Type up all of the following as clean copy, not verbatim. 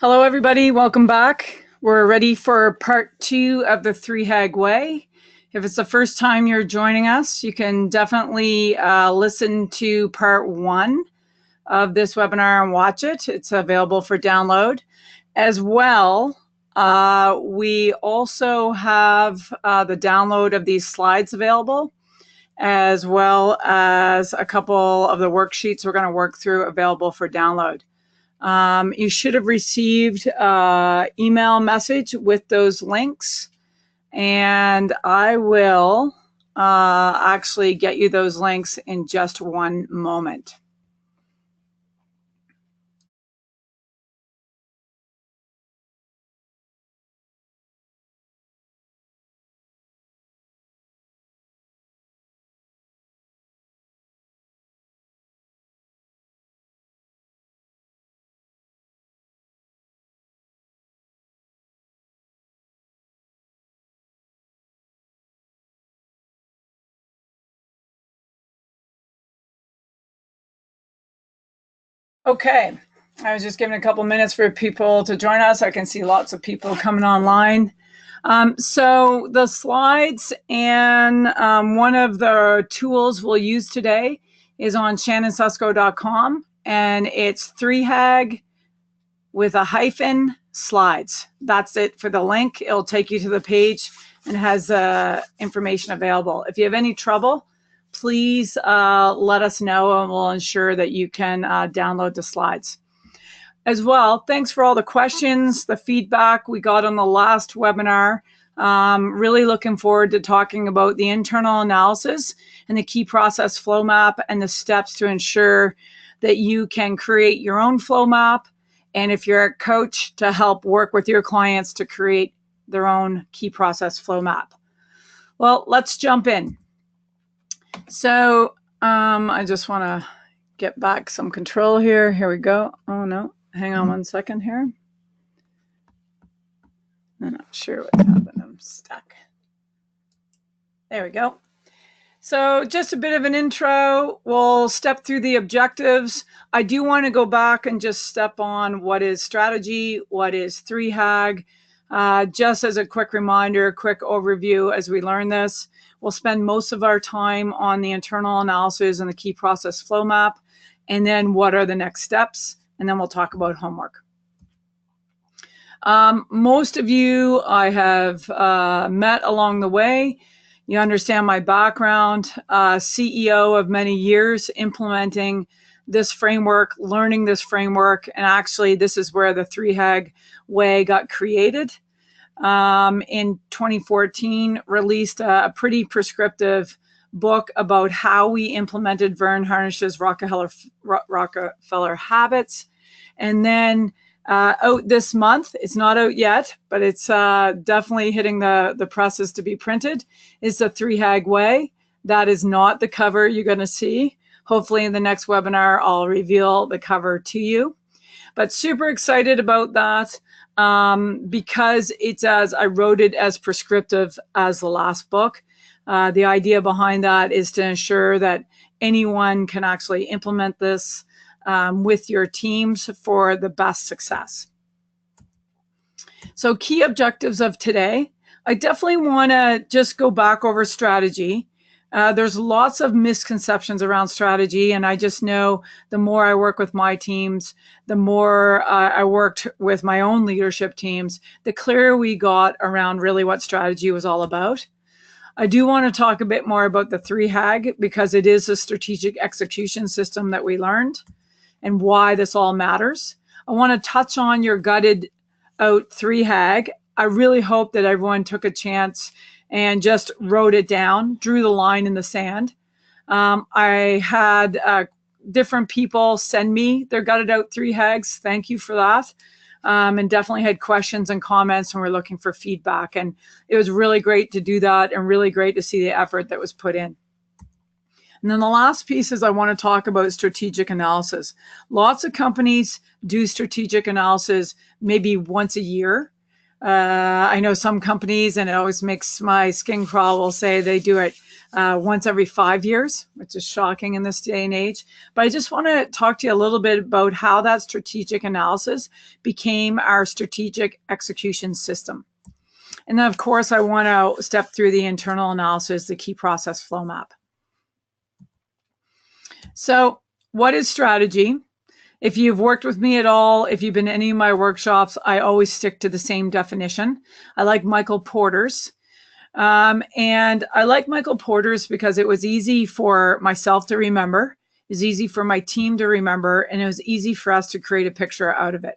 Hello, everybody. Welcome back. We're ready for part 2 of the 3HAG Way. If it's the first time you're joining us, you can definitely listen to part 1 of this webinar and watch it. It's available for download. As well, we also have the download of these slides available, as well as a couple of the worksheets we're going to work through available for download. You should have received an email message with those links, and I will actually get you those links in just one moment. Okay, I was just giving a couple minutes for people to join us. I can see lots of people coming online. So the slides and one of the tools we'll use today is on shannonsusco.com, and it's 3HAG with a hyphen slides. That's it for the link. It'll take you to the page and has information available. If you have any trouble, please let us know and we'll ensure that you can download the slides. As well, thanks for all the questions, the feedback we got on the last webinar. Really looking forward to talking about the internal analysis and the key process flow map and the steps to ensure that you can create your own flow map. And if you're a coach, to help work with your clients to create their own key process flow map. Well, let's jump in. So I just want to get back some control here. Here we go. Oh, no. Hang on one second here. I'm not sure what happened. I'm stuck. There we go. So just a bit of an intro. We'll step through the objectives. I do want to go back and just step on what is strategy, what is 3HAG. Just as a quick reminder, quick overview as we learn this. We'll spend most of our time on the internal analysis and the key process flow map, and then what are the next steps, and then we'll talk about homework. Most of you I have met along the way. You understand my background, CEO of many years implementing this framework, learning this framework, and actually this is where the 3HAG way got created. In 2014, released a pretty prescriptive book about how we implemented Vern Harnish's Rockefeller habits. And then out this month, it's not out yet, but it's definitely hitting the presses to be printed, is the 3HAG way. That is not the cover you're going to see. Hopefully in the next webinar, I'll reveal the cover to you. But super excited about that because it's I wrote it as prescriptive as the last book. The idea behind that is to ensure that anyone can actually implement this with your teams for the best success. So key objectives of today, I definitely want to just go back over strategy. There's lots of misconceptions around strategy, and I just know the more I work with my teams, the more I worked with my own leadership teams, the clearer we got around really what strategy was all about. I do want to talk a bit more about the 3HAG because it is a strategic execution system that we learned and why this all matters. I want to touch on your gutted out 3HAG. I really hope that everyone took a chance and just wrote it down, drew the line in the sand. I had different people send me their gutted out 3HAGs. Thank you for that. And definitely had questions and comments and we're looking for feedback. And it was really great to do that and really great to see the effort that was put in. And then the last piece is I want to talk about strategic analysis. Lots of companies do strategic analysis maybe once a year. I know some companies, and it always makes my skin crawl, will say they do it once every 5 years, which is shocking in this day and age. But I just want to talk to you a little bit about how that strategic analysis became our strategic execution system. And then, of course, I want to step through the internal analysis, the key process flow map. So what is strategy? If you've worked with me at all, if you've been in any of my workshops, I always stick to the same definition. I like Michael Porter's. And I like Michael Porter's because it was easy for myself to remember, it was easy for my team to remember, and it was easy for us to create a picture out of it.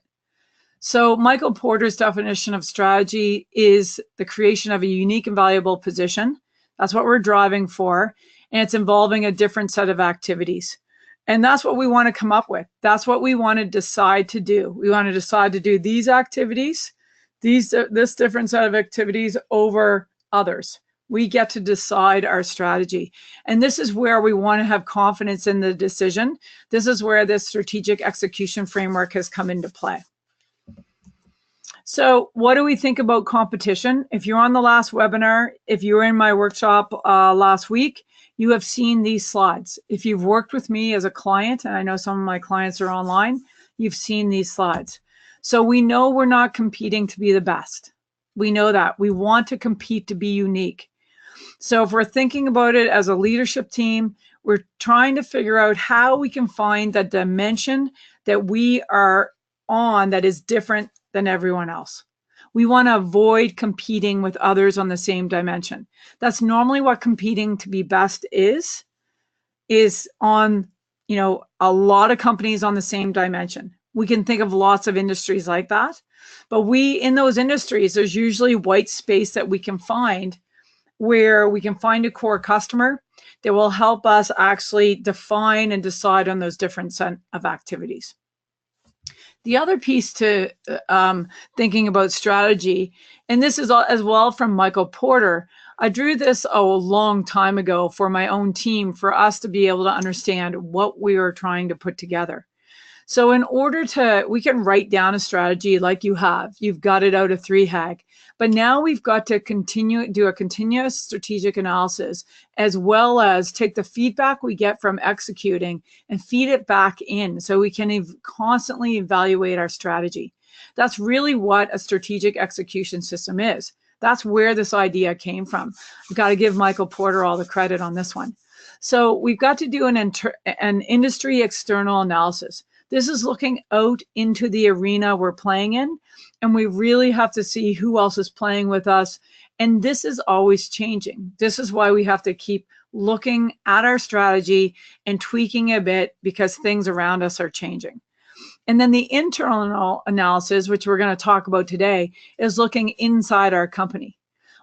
So Michael Porter's definition of strategy is the creation of a unique and valuable position. That's what we're driving for. And it's involving a different set of activities. And that's what we want to come up with. That's what we want to decide to do. We want to decide to do these activities, this different set of activities over others. We get to decide our strategy. And this is where we want to have confidence in the decision. This is where this strategic execution framework has come into play. So what do we think about competition? If you're on the last webinar, if you were in my workshop last week, you have seen these slides. If you've worked with me as a client, and I know some of my clients are online, you've seen these slides. So we know we're not competing to be the best. We know that. We want to compete to be unique. So if we're thinking about it as a leadership team, we're trying to figure out how we can find that dimension that we are on that is different than everyone else. We want to avoid competing with others on the same dimension. That's normally what competing to be best is on, a lot of companies on the same dimension. We can think of lots of industries like that, but in those industries, there's usually white space that we can find where we can find a core customer that will help us actually define and decide on those different set of activities. The other piece to thinking about strategy, and this is as well from Michael Porter, I drew this a long time ago for my own team for us to be able to understand what we were trying to put together. So in order we can write down a strategy like you've got it out of 3HAG, but now we've got to do a continuous strategic analysis, as well as take the feedback we get from executing and feed it back in so we can constantly evaluate our strategy. That's really what a strategic execution system is. That's where this idea came from. I've got to give Michael Porter all the credit on this one. So we've got to do an industry external analysis. This is looking out into the arena we're playing in, and we really have to see who else is playing with us. And this is always changing. This is why we have to keep looking at our strategy and tweaking a bit because things around us are changing. And then the internal analysis, which we're going to talk about today, is looking inside our company.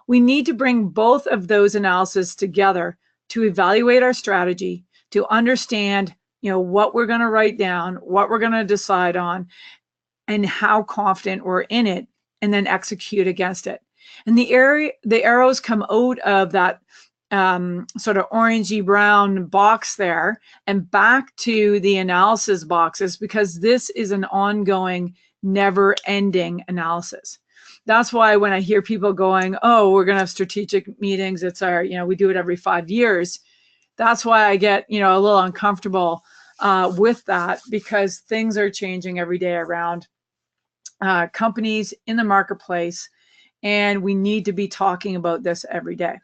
We need to bring both of those analyses together to evaluate our strategy, to understand what we're going to write down, what we're going to decide on, and how confident we're in it, and then execute against it. And the arrows come out of that sort of orangey brown box there and back to the analysis boxes, because this is an ongoing, never-ending analysis. That's why when I hear people going, oh, we're going to have strategic meetings, it's our, we do it every 5 years. That's why I get, a little uncomfortable with that, because things are changing every day around companies in the marketplace, and we need to be talking about this every day.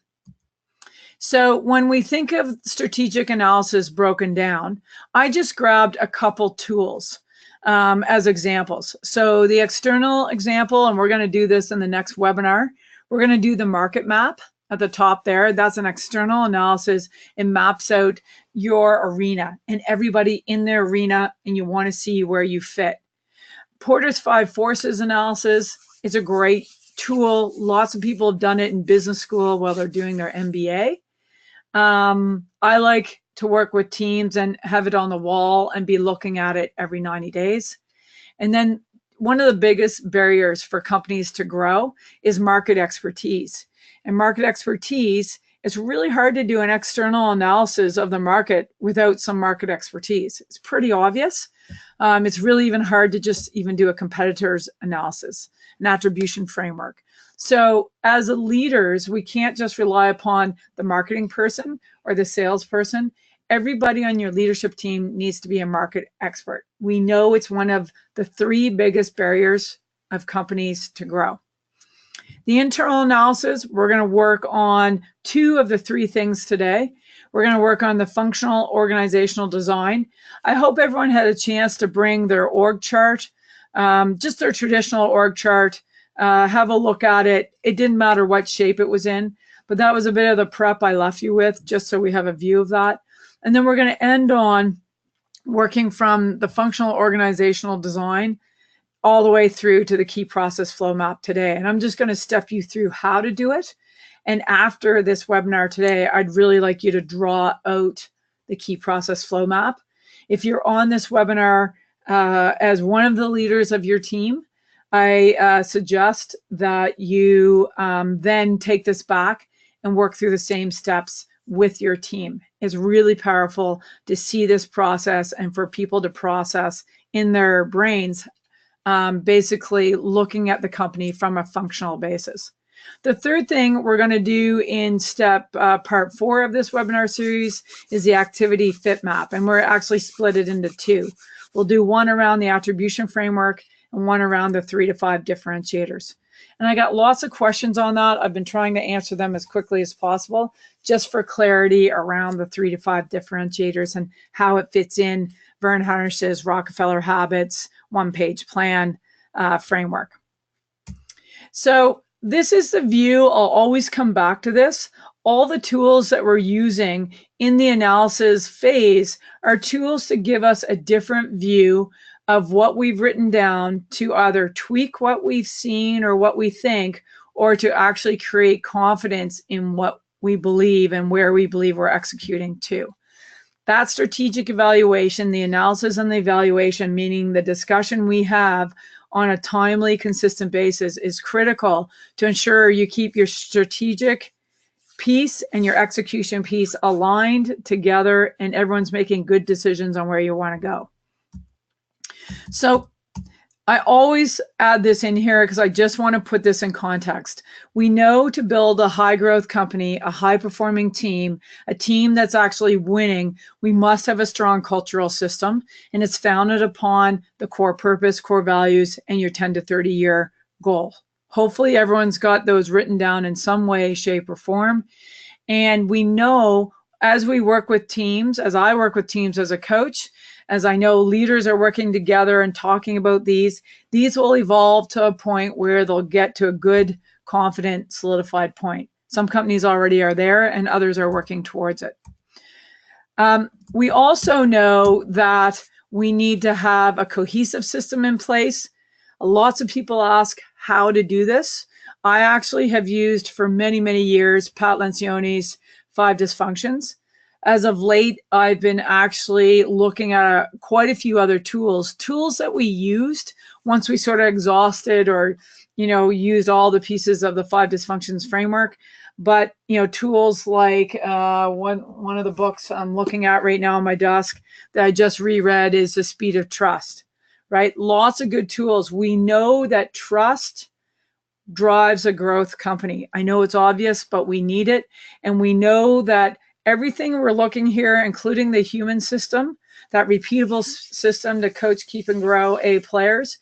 So when we think of strategic analysis broken down, I just grabbed a couple tools as examples. So the external example, and we're going to do this in the next webinar, we're going to do the market map at the top there. That's an external analysis. It maps out your arena and everybody in their arena, and you want to see where you fit. Porter's 5 forces analysis is a great tool. Lots of people have done it in business school while they're doing their MBA. I like to work with teams and have it on the wall and be looking at it every 90 days. And then one of the biggest barriers for companies to grow is market expertise. And market expertise, it's really hard to do an external analysis of the market without some market expertise. It's pretty obvious. It's really even hard to just even do a competitor's analysis, an attribution framework. So as leaders, we can't just rely upon the marketing person or the salesperson. Everybody on your leadership team needs to be a market expert. We know it's one of the 3 biggest barriers of companies to grow. The internal analysis, we're going to work on 2 of the 3 things today. We're going to work on the functional organizational design. I hope everyone had a chance to bring their org chart, just their traditional org chart, have a look at it. It didn't matter what shape it was in, but that was a bit of the prep I left you with, just so we have a view of that. And then we're going to end on working from the functional organizational design all the way through to the key process flow map today. And I'm just going to step you through how to do it. And after this webinar today, I'd really like you to draw out the key process flow map. If you're on this webinar as one of the leaders of your team, I suggest that you then take this back and work through the same steps with your team. It's really powerful to see this process and for people to process in their brains, basically looking at the company from a functional basis. The third thing we're going to do in step part 4 of this webinar series is the activity fit map, and we're actually split it into 2. We'll do one around the attribution framework and one around the 3 to 5 differentiators. And I got lots of questions on that. I've been trying to answer them as quickly as possible, just for clarity around the 3 to 5 differentiators and how it fits in Vern Harnish's Rockefeller Habits one-page plan framework. So this is the view. I'll always come back to this. All the tools that we're using in the analysis phase are tools to give us a different view of what we've written down, to either tweak what we've seen or what we think, or to actually create confidence in what we believe and where we believe we're executing to. That strategic evaluation, the analysis and the evaluation, meaning the discussion we have on a timely, consistent basis, is critical to ensure you keep your strategic piece and your execution piece aligned together and everyone's making good decisions on where you want to go. So I always add this in here because I just want to put this in context. We know to build a high growth company, a high performing team, a team that's actually winning, we must have a strong cultural system, and it's founded upon the core purpose, core values, and your 10 to 30 year goal. Hopefully everyone's got those written down in some way, shape, or form. And we know as we work with teams, as I work with teams as a coach, as I know leaders are working together and talking about these will evolve to a point where they'll get to a good, confident, solidified point. Some companies already are there and others are working towards it. We also know that we need to have a cohesive system in place. Lots of people ask how to do this. I actually have used for many, many years Pat Lencioni's 5 dysfunctions. As of late, I've been actually looking at quite a few other tools that we used once we sort of exhausted or, used all the pieces of the 5 dysfunctions framework. But, tools like one of the books I'm looking at right now on my desk that I just reread is The Speed of Trust, right? Lots of good tools. We know that trust drives a growth company. I know it's obvious, but we need it. And we know that everything we're looking here, including the human system, that repeatable system to coach, keep, and grow A players,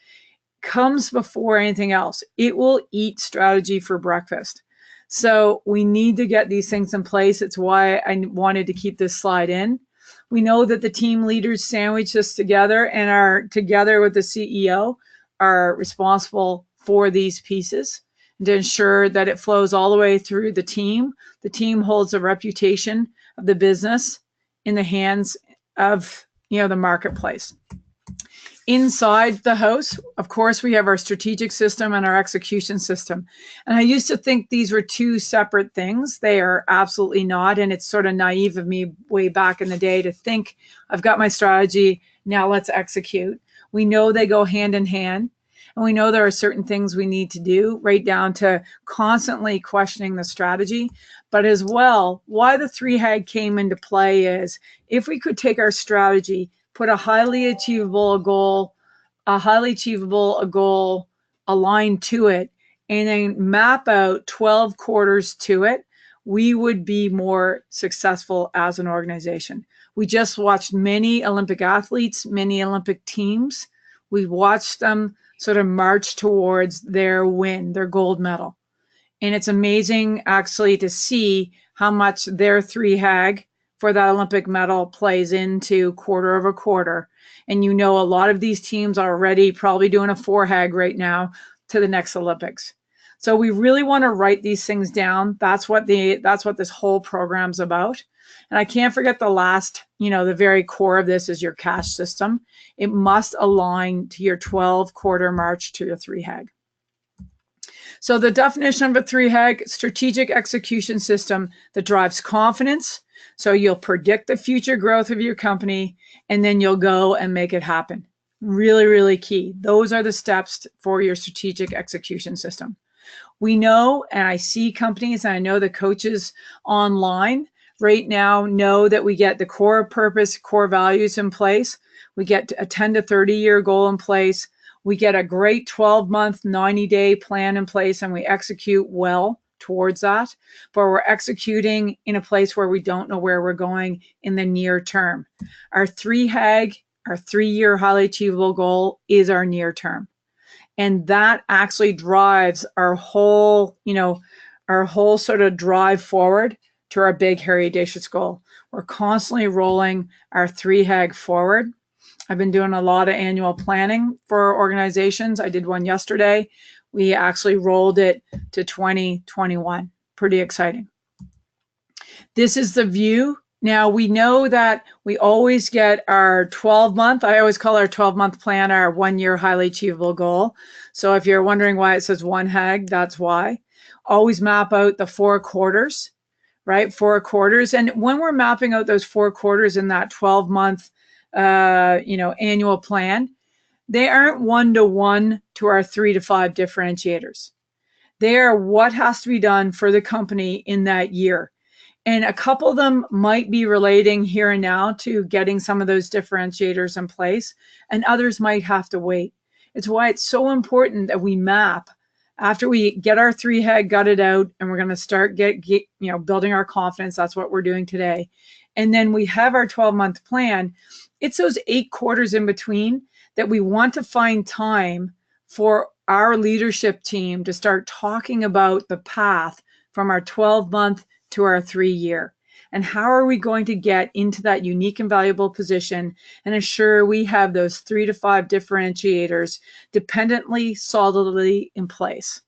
comes before anything else. It will eat strategy for breakfast. So we need to get these things in place. It's why I wanted to keep this slide in. We know that the team leaders sandwich this together and are together with the CEO are responsible for these pieces and to ensure that it flows all the way through the team. The team holds a reputation of the business in the hands of the marketplace. Inside the house, of course, we have our strategic system and our execution system. And I used to think these were 2 separate things. They are absolutely not. And it's sort of naive of me way back in the day to think I've got my strategy, now let's execute. We know they go hand in hand. And we know there are certain things we need to do, right down to constantly questioning the strategy. But as well, why the 3HAG came into play is if we could take our strategy, put a highly achievable goal aligned to it, and then map out 12 quarters to it, we would be more successful as an organization. We just watched many Olympic athletes, many Olympic teams. We watched them sort of march towards their win, their gold medal. And it's amazing actually to see how much their 3-HAG for that Olympic medal plays into quarter over quarter. And you know, a lot of these teams are already probably doing a 4-HAG right now to the next Olympics. So we really want to write these things down. That's what this whole program's about. And I can't forget the last, the very core of this is your cash system. It must align to your 12-quarter march to your 3-HAG. So the definition of a 3-HAG, strategic execution system that drives confidence. So you'll predict the future growth of your company, and then you'll go and make it happen. Really, really key. Those are the steps for your strategic execution system. We know, and I see companies, and I know the coaches online right now know that we get the core purpose, core values in place. We get a 10 to 30-year goal in place. We get a great 12-month, 90-day plan in place, and we execute well towards that. But we're executing in a place where we don't know where we're going in the near term. Our 3-HAG, our 3-year highly achievable goal, is our near term. And that actually drives our whole sort of drive forward to our big, hairy, audacious goal. We're constantly rolling our 3-HAG forward. I've been doing a lot of annual planning for organizations. I did one yesterday. We actually rolled it to 2021. Pretty exciting. This is the view. Now we know that we always get our 12-month, I always call our 12-month plan our 1-year highly achievable goal. So if you're wondering why it says 1-HAG, that's why. Always map out the 4 quarters, right? 4 quarters. And when we're mapping out those 4 quarters in that 12-month annual plan, they aren't 1-to-1 to our 3 to 5 differentiators. They are what has to be done for the company in that year. And a couple of them might be relating here and now to getting some of those differentiators in place, and others might have to wait. It's why it's so important that we map after we get our 3-HAG gutted out, and we're going to start building our confidence. That's what we're doing today. And then we have our 12-month plan. It's those 8 quarters in between that we want to find time for our leadership team to start talking about the path from our 12-month to our 3-year. And how are we going to get into that unique and valuable position and ensure we have those 3 to 5 differentiators dependently, solidly in place.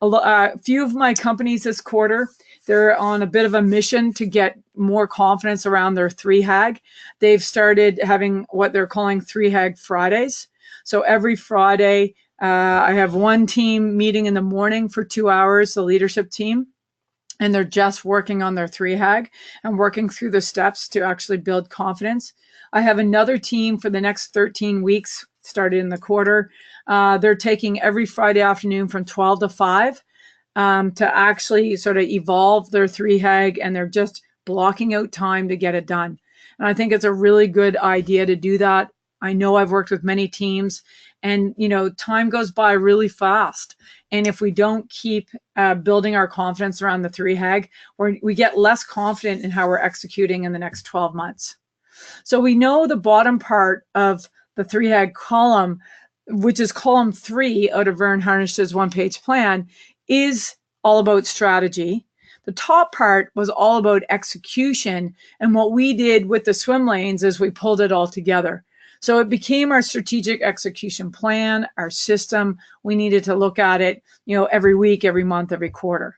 A few of my companies this quarter, they're on a bit of a mission to get more confidence around their 3-HAG. They've started having what they're calling 3-HAG Fridays. So every Friday, I have one team meeting in the morning for 2 hours, the leadership team, and they're just working on their 3-HAG and working through the steps to actually build confidence. I have another team for the next 13 weeks, started in the quarter. They're taking every Friday afternoon from 12 to 5 to actually sort of evolve their 3-HAG, and they're just blocking out time to get it done. And I think it's a really good idea to do that. I know I've worked with many teams, and time goes by really fast. And if we don't keep building our confidence around the 3-HAG, we get less confident in how we're executing in the next 12 months. So we know the bottom part of the 3-HAG column, which is column 3 out of Vern Harnish's one-page plan, is all about strategy. The top part was all about execution. And what we did with the swim lanes is we pulled it all together. So it became our strategic execution plan, our system. We needed to look at it, every week, every month, every quarter.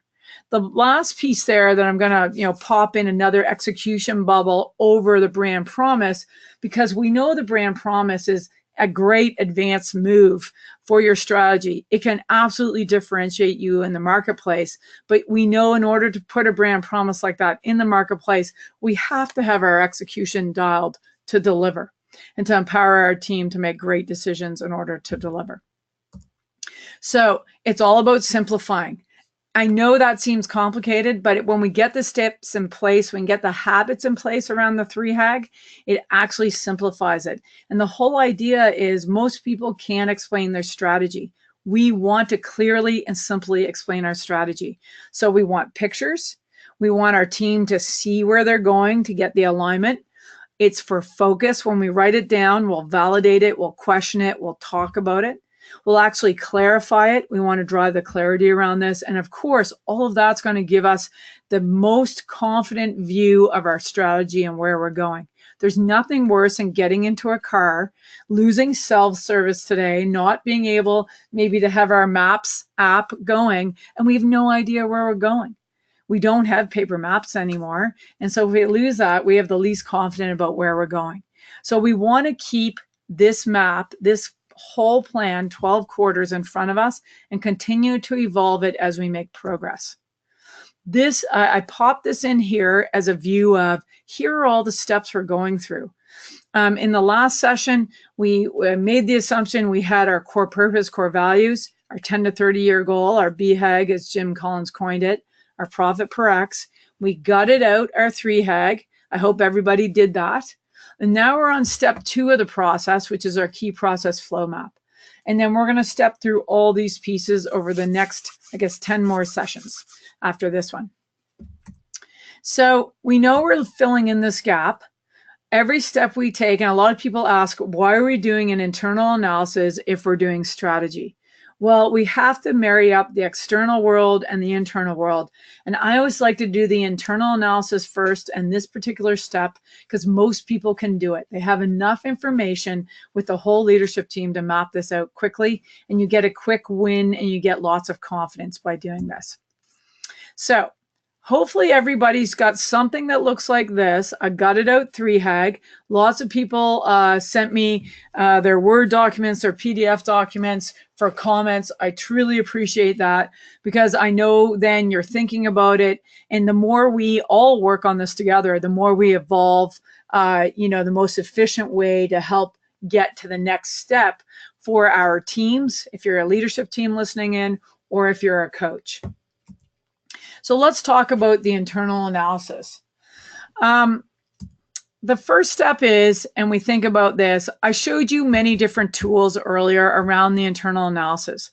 The last piece there that I'm going to, pop in another execution bubble over the brand promise, because we know the brand promise is a great advanced move for your strategy. It can absolutely differentiate you in the marketplace, but we know in order to put a brand promise like that in the marketplace, we have to have our execution dialed to deliver and to empower our team to make great decisions in order to deliver. So it's all about simplifying. I know that seems complicated, but when we get the steps in place, when we get the habits in place around the 3-HAG, it actually simplifies it. And the whole idea is most people can't explain their strategy. we want to clearly and simply explain our strategy. So we want pictures. We want our team to see where they're going to get the alignment. It's for focus. When we write it down, we'll validate it, we'll question it, we'll talk about it. We'll actually clarify it. We want to drive the clarity around this. And of course, all of that's going to give us the most confident view of our strategy and where we're going. There's nothing worse than getting into a car, losing self-service today, not being able maybe to have our maps app going, and we have no idea where we're going. We don't have paper maps anymore. And so if we lose that, we have the least confident about where we're going. So we want to keep this map, this whole plan, 12 quarters in front of us, and continue to evolve it as we make progress. This, I popped this in here as a view of, here are all the steps we're going through. In the last session, we made the assumption we had our core purpose, core values, our 10 to 30 year goal, our BHAG, as Jim Collins coined it, our profit per X. We gutted out our 3HAG. I hope everybody did that. And now we're on step 2 of the process, which is our key process flow map. And then we're going to step through all these pieces over the next, I guess, 10 more sessions after this one. So we know we're filling in this gap. Every step we take, and a lot of people ask, why are we doing an internal analysis if we're doing strategy? Well, we have to marry up the external world and the internal world. And I always like to do the internal analysis first and this particular step because most people can do it. They have enough information with the whole leadership team to map this out quickly, and you get a quick win and you get lots of confidence by doing this. So hopefully everybody's got something that looks like this, a gutted out 3HAG. Lots of people sent me their Word documents, their PDF documents for comments. I truly appreciate that because I know then you're thinking about it. And the more we all work on this together, the more we evolve, the most efficient way to help get to the next step for our teams, if you're a leadership team listening in, or if you're a coach. So let's talk about the internal analysis. The first step is, and we think about this, I showed you many different tools earlier around the internal analysis.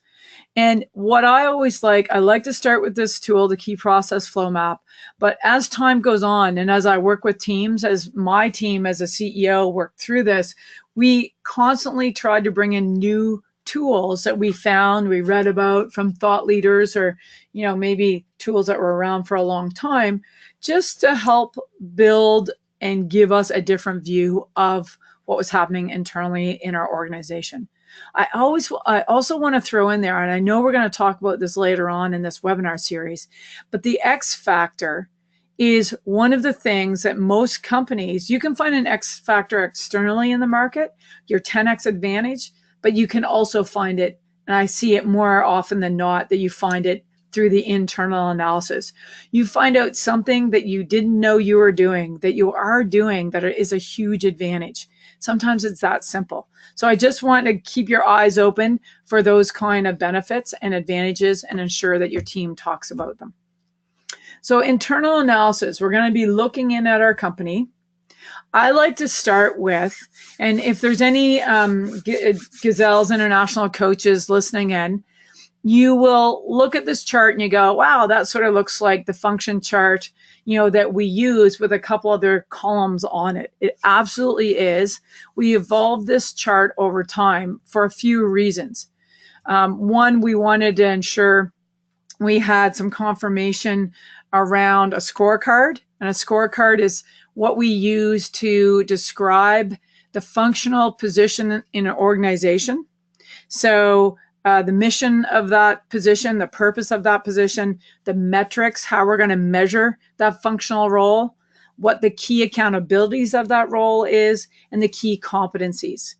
And what I always like, I like to start with this tool, the key process flow map. But as time goes on, and as I work with teams, as my team as a CEO worked through this, we constantly tried to bring in new tools that we found, we read about from thought leaders, or maybe tools that were around for a long time, just to help build and give us a different view of what was happening internally in our organization. I also want to throw in there, and I know we're going to talk about this later on in this webinar series, but the X factor is one of the things that most companies, you can find an X factor externally in the market, your 10X advantage, but you can also find it, and I see it more often than not, that you find it through the internal analysis. You find out something that you didn't know you were doing, that you are doing, that is a huge advantage. Sometimes it's that simple. So I just want to keep your eyes open for those kind of benefits and advantages and ensure that your team talks about them. So internal analysis, we're going to be looking in at our company. I like to start with, and if there's any Gazelles International coaches listening in, you will look at this chart and you go, wow, that sort of looks like the function chart, that we use with a couple other columns on it. It absolutely is. We evolved this chart over time for a few reasons. One, we wanted to ensure we had some confirmation around a scorecard, and a scorecard is what we use to describe the functional position in an organization. So the mission of that position, the purpose of that position, the metrics, how we're going to measure that functional role, what the key accountabilities of that role is, and the key competencies.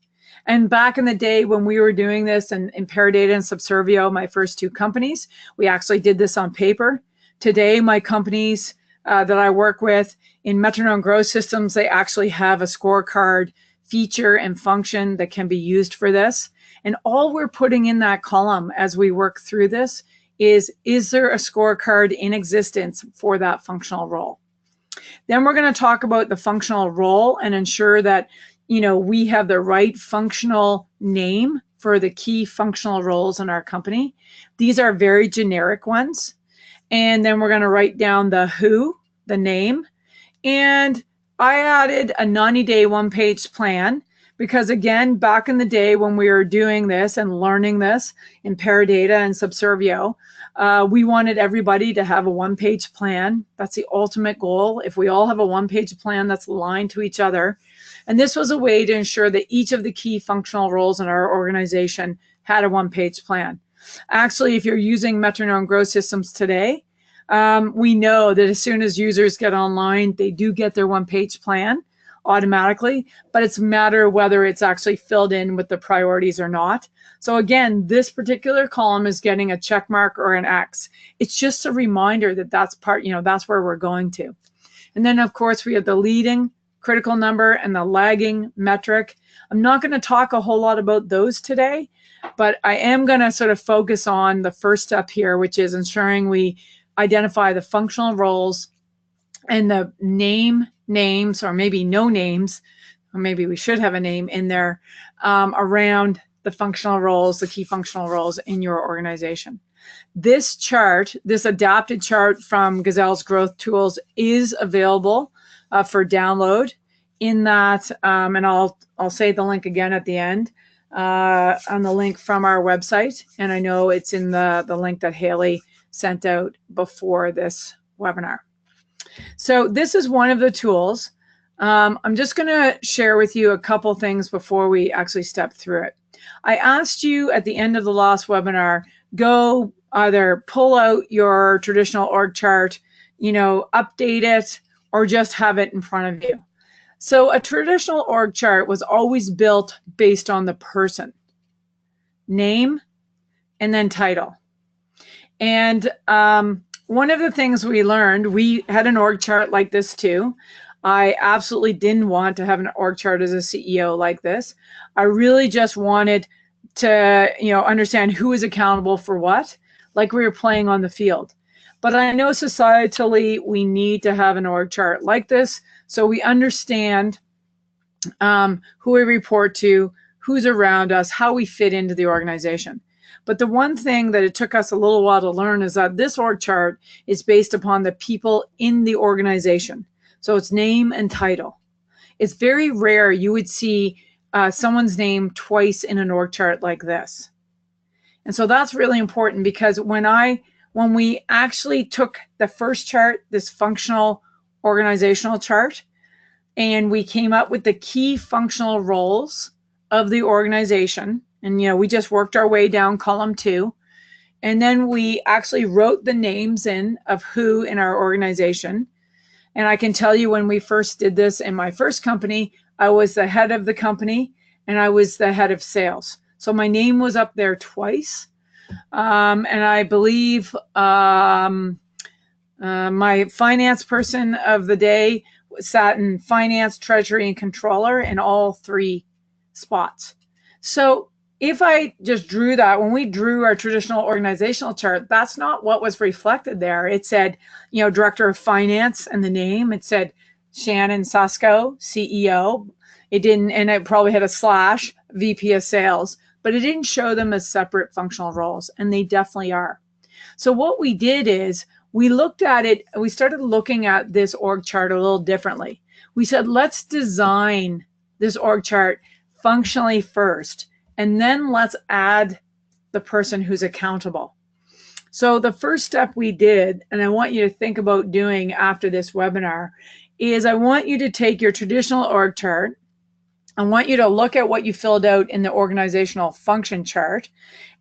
And back in the day when we were doing this in Paradata and Subservio, my first 2 companies, we actually did this on paper. Today, my companies that I work with in Metronome Growth Systems, they actually have a scorecard feature and function that can be used for this. And all we're putting in that column as we work through this is there a scorecard in existence for that functional role? Then we're going to talk about the functional role and ensure that we have the right functional name for the key functional roles in our company. These are very generic ones. And then we're going to write down the who, the name. And I added a 90-day one-page plan because, again, back in the day when we were doing this and learning this in Paradata and Subservio, we wanted everybody to have a one-page plan. That's the ultimate goal. If we all have a one-page plan that's aligned to each other. And this was a way to ensure that each of the key functional roles in our organization had a one-page plan. Actually, if you're using Metronome Grow systems today, we know that as soon as users get online, they do get their one-page plan automatically, but it's a matter of whether it's actually filled in with the priorities or not. So again, this particular column is getting a check mark or an X. It's just a reminder that that's part, that's where we're going to. And then of course we have the leading critical number and the lagging metric. I'm not going to talk a whole lot about those today, but I am going to sort of focus on the first step here, which is ensuring we identify the functional roles and the names, or maybe no names, or maybe we should have a name in there around the functional roles, the key functional roles in your organization. This chart, this adapted chart from Gazelle's Growth Tools is available for download in that, and I'll say the link again at the end, on the link from our website. And I know it's in the link that Haley sent out before this webinar. So this is one of the tools. I'm just going to share with you a couple things before we actually step through it. I asked you at the end of the last webinar, go either pull out your traditional org chart, update it, or just have it in front of you. So a traditional org chart was always built based on the person, name, and then title. And one of the things we learned, we had an org chart like this too. I absolutely didn't want to have an org chart as a CEO like this. I really just wanted to, understand who is accountable for what, like we were playing on the field. But I know societally we need to have an org chart like this so we understand who we report to, who's around us, how we fit into the organization. But the one thing that it took us a little while to learn is that this org chart is based upon the people in the organization. So it's name and title. It's very rare you would see someone's name twice in an org chart like this. And so that's really important because when we actually took the first chart, this functional organizational chart, and we came up with the key functional roles of the organization, and we just worked our way down column 2, and then we actually wrote the names in of who in our organization. And I can tell you when we first did this in my first company, I was the head of the company and I was the head of sales. So my name was up there twice. And I believe my finance person of the day sat in finance, treasury, and controller in all 3 spots. So if I just drew that, when we drew our traditional organizational chart, that's not what was reflected there. It said, director of finance and the name. It said Shannon Sasko, CEO. It didn't, and it probably had a slash, VP of sales, but it didn't show them as separate functional roles, and they definitely are. So what we did is we looked at it, we started looking at this org chart a little differently. We said, let's design this org chart functionally first, and then let's add the person who's accountable. So the first step we did, and I want you to think about doing after this webinar, is I want you to take your traditional org chart. I want you to look at what you filled out in the organizational function chart.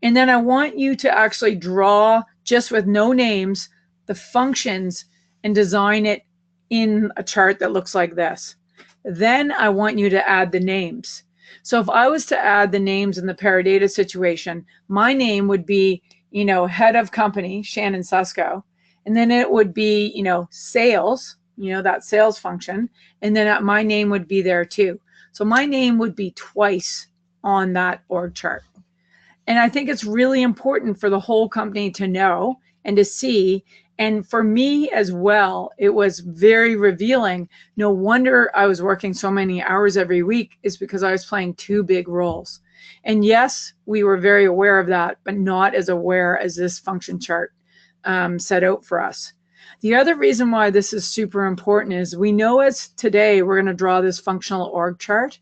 And then I want you to actually draw, just with no names, the functions and design it in a chart that looks like this. Then I want you to add the names. So if I was to add the names in the Paradata situation, my name would be, head of company, Shannon Susko. And then it would be, sales, that sales function. And then my name would be there too. So my name would be twice on that org chart. And I think it's really important for the whole company to know and to see. And for me as well, it was very revealing. No wonder I was working so many hours every week, is because I was playing two big roles. And yes, we were very aware of that, but not as aware as this function chart set out for us. The other reason why this is super important is we know as today we're going to draw this functional org chart.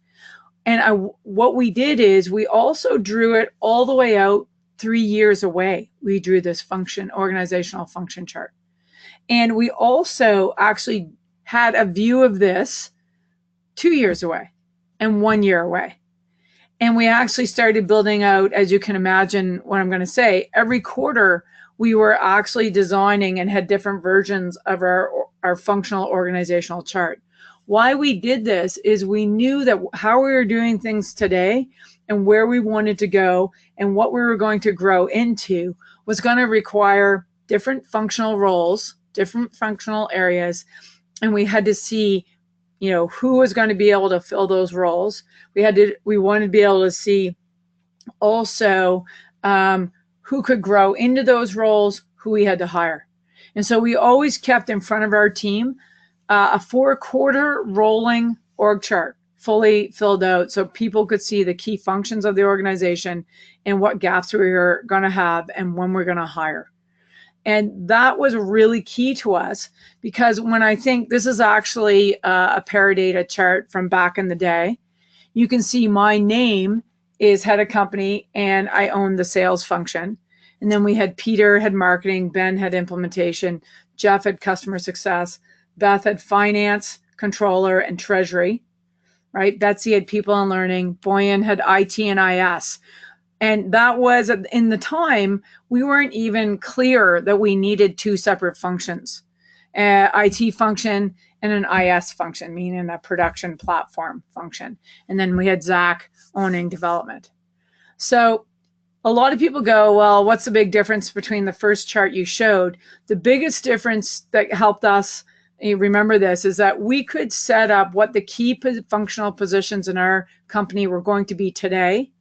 And what we did is we also drew it all the way out 3 years away. We drew this organizational function chart. And we also actually had a view of this 2 years away and 1 year away. And we actually started building out, as you can imagine what I'm going to say, every quarter we were actually designing and had different versions of our functional organizational chart. Why we did this is we knew that how we were doing things today and where we wanted to go and what we were going to grow into was going to require different functional roles, different functional areas, and we had to see, who was going to be able to fill those roles. We wanted to be able to see also who could grow into those roles, who we had to hire. And so we always kept in front of our team a 4-quarter rolling org chart, fully filled out, so people could see the key functions of the organization and what gaps we were going to have and when we're going to hire. And that was really key to us, because when I think this is actually a Paradata chart from back in the day, you can see my name is head of company and I own the sales function. And then we had Peter had marketing, Ben had implementation, Jeff had customer success, Beth had finance, controller, and treasury, right? Betsy had people and learning, Boyan had IT and IS. And that was, in the time, we weren't even clear that we needed 2 separate functions, IT function and an IS function, meaning a production platform function. And then we had Zach owning development. So a lot of people go, well, what's the big difference between the first chart you showed? The biggest difference that helped us remember this is that we could set up what the key functional positions in our company were going to be today,